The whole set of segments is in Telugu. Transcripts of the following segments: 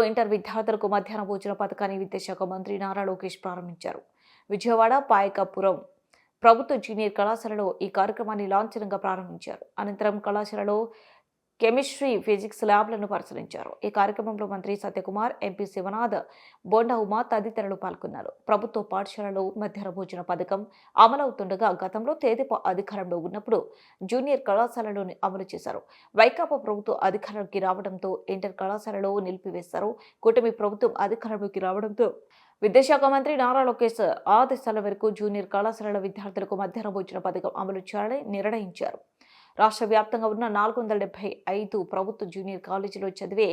ఇంటర్ విద్యార్థులకు మధ్యాహ్న భోజన పథకాన్ని విద్యాశాఖ మంత్రి నారా లోకేష్ ప్రారంభించారు. విజయవాడ పాయకపురం ప్రభుత్వ జూనియర్ కళాశాలలో ఈ కార్యక్రమాన్ని లాంఛనంగా ప్రారంభించారు. అనంతరం కళాశాలలో కెమిస్ట్రీ, ఫిజిక్స్ ల్యాబ్లను పరిశీలించారు. ఈ కార్యక్రమంలో మంత్రి సత్యకుమార్, ఎంపీ శివనాథ్, బోండా ఉమా తదితరులు పాల్గొన్నారు. ప్రభుత్వ పాఠశాలలో మధ్యాహ్న భోజన పథకం అమలవుతుండగా గతంలో తెదేపా అధికారంలో ఉన్నప్పుడు జూనియర్ కళాశాలలో అమలు చేశారు. వైకాపా ప్రభుత్వం అధికారంలోకి రావడంతో ఇంటర్ కళాశాలలో నిలిపివేశారు. కూటమి ప్రభుత్వం అధికారంలోకి రావడంతో విద్యాశాఖ మంత్రి నారా లోకేష్ ఆదేశాల మేరకు జూనియర్ కళాశాలల విద్యార్థులకు మధ్యాహ్న భోజన పథకం అమలు చేయాలని నిర్ణయించారు. రాష్ట్ర వ్యాప్తంగా ఉన్న 475 ప్రభుత్వ జూనియర్ కాలేజీలో చదివే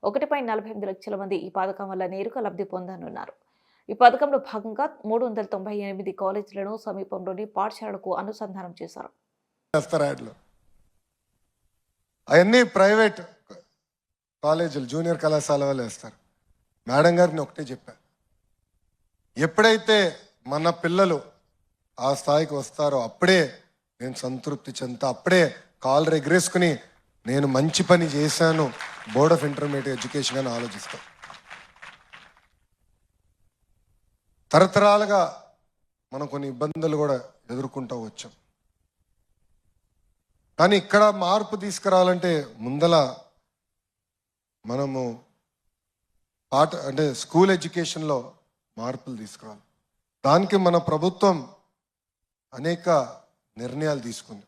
1.48 లక్షల మంది ఈ పథకం వల్ల నేరుగా లబ్ధి పొందనున్నారు. ఈ పథకంలో భాగంగా 398 కాలేజీలను సమీపంలోని పాఠశాలలకు అనుసంధానం చేశారు. అవన్నీ ప్రైవేట్ కాలేజీలు, జూనియర్ కళాశాల వాళ్ళు వేస్తారు. మేడం గారిని ఒకటే చెప్పారు, ఎప్పుడైతే మన పిల్లలు ఆ స్థాయికి వస్తారో అప్పుడే నేను సంతృప్తి చెందుతా, అప్పుడే కాలు ఎగరేసుకుని నేను మంచి పని చేశాను బోర్డ్ ఆఫ్ ఇంటర్మీడియట్ ఎడ్యుకేషన్ అని ఆలోచిస్తాం. తరతరాలుగా మనం కొన్ని ఇబ్బందులు కూడా ఎదుర్కొంటూ వచ్చాం. కానీ ఇక్కడ మార్పు తీసుకురావాలంటే ముందల మనము స్కూల్ ఎడ్యుకేషన్లో మార్పులు తీసుకురావాలి. దానికి మన ప్రభుత్వం అనేక నిర్ణయాలు తీసుకుంది.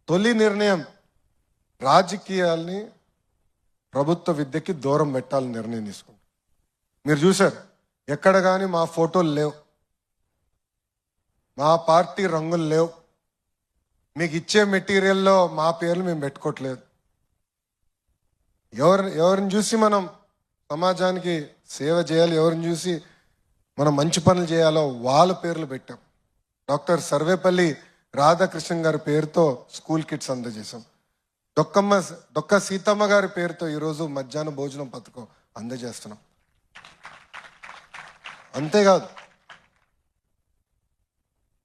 తొలి నిర్ణయం రాజకీయాల్ని ప్రభుత్వ విద్యకి దూరం పెట్టాలని నిర్ణయం తీసుకుంది. మీరు చూశారు, ఎక్కడ కానీ మా ఫోటోలు లేవు, మా పార్టీ రంగులు లేవు, మీకు ఇచ్చే మెటీరియల్లో మా పేర్లు మేము పెట్టుకోవట్లేదు. ఎవరిని చూసి మనం సమాజానికి సేవ చేయాలి, ఎవరిని చూసి మనం మంచి పనులు చేయాలో వాళ్ళ పేర్లు పెట్టాం. డాక్టర్ సర్వేపల్లి రాధాకృష్ణన్ గారి పేరుతో స్కూల్ కిట్స్ అందజేశాం. డొక్క సీతమ్మ గారి పేరుతో ఈరోజు మధ్యాహ్న భోజనం పథకం అందజేస్తున్నాం. అంతేకాదు,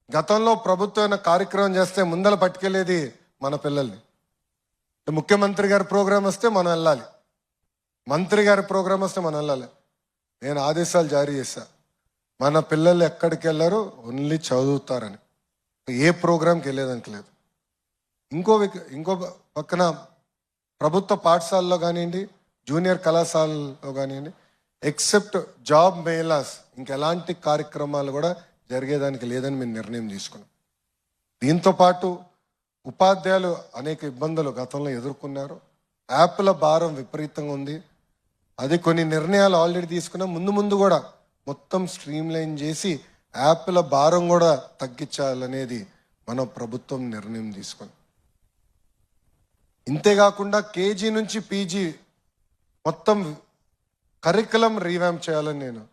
గతంలో ప్రభుత్వం కార్యక్రమం చేస్తే ముందల పట్టుకెళ్ళేది మన పిల్లల్ని. ముఖ్యమంత్రి గారి ప్రోగ్రాం వస్తే మనం వెళ్ళాలి, మంత్రి గారి ప్రోగ్రాం వస్తే మనం వెళ్ళాలి. నేను ఆదేశాలు జారీ చేశా, మన పిల్లలు ఎక్కడికి వెళ్ళారు, ఓన్లీ చదువుతారని. ఏ ప్రోగ్రాంకి వెళ్ళేదానికి లేదు. ఇంకో పక్కన ప్రభుత్వ పాఠశాలలో కానివ్వండి, జూనియర్ కళాశాలలో కానివ్వండి, ఎక్సెప్ట్ జాబ్ మేళాస్ ఇంకెలాంటి కార్యక్రమాలు కూడా జరిగేదానికి లేదని మేము నిర్ణయం తీసుకున్నాం. దీంతో పాటు ఉపాధ్యాయులు అనేక ఇబ్బందులు గతంలో ఎదుర్కొన్నారు. యాప్ల భారం విపరీతంగా ఉంది. అది కొన్ని నిర్ణయాలు ఆల్రెడీ తీసుకున్నాం. ముందు కూడా మొత్తం స్ట్రీమ్లైన్ చేసి యాప్ల భారం కూడా తగ్గించాలనేది మన ప్రభుత్వం నిర్ణయం తీసుకుంది. ఇంతేకాకుండా కేజీ నుంచి పీజీ మొత్తం కరికులం రీవ్యాంప్ చేయాలని నేను